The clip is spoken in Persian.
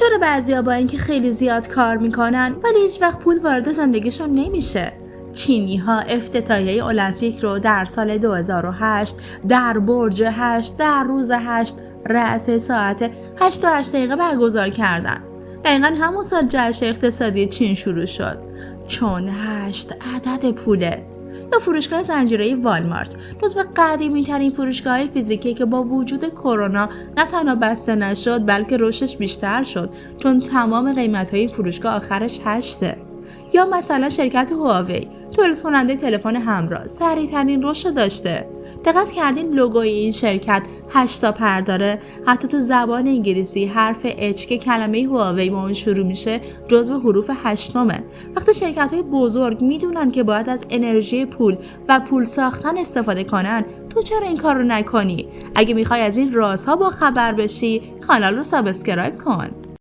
چرا بعضیا با اینکه خیلی زیاد کار میکنن ولی هیچ وقت پول وارد زندگیشون نمیشه؟ چینی‌ها افتتاحیه المپیک رو در سال 2008 در برج 8 در روز 8 رأس ساعت 8 تا 8 دقیقه برگزار کردن. دقیقا همون سال جشن اقتصادی چین شروع شد، چون 8 عدد پوله. یا فروشگاه زنجیره‌ای والمارت، جزو قدیمی‌ترین فروشگاه‌های فیزیکی که با وجود کرونا نه تنها بسته نشد بلکه رشدش بیشتر شد، چون تمام قیمت‌های فروشگاه آخرش 8. یا مثلا شرکت هواوی، تولید کننده تلفن همراه، سریع‌ترین رشد داشته. دقت کردین لوگوی این شرکت 8 تا پر داره؟ حتی تو زبان انگلیسی حرف H که کلمه هواوی با اون شروع میشه جزو حروف 8. وقتی شرکت‌های بزرگ میدونن که باید از انرژی پول و پول ساختن استفاده کنن، تو چرا این کار رو نکنی؟ اگه میخوای از این رازها با خبر بشی، کانال رو سابسکرایب کن.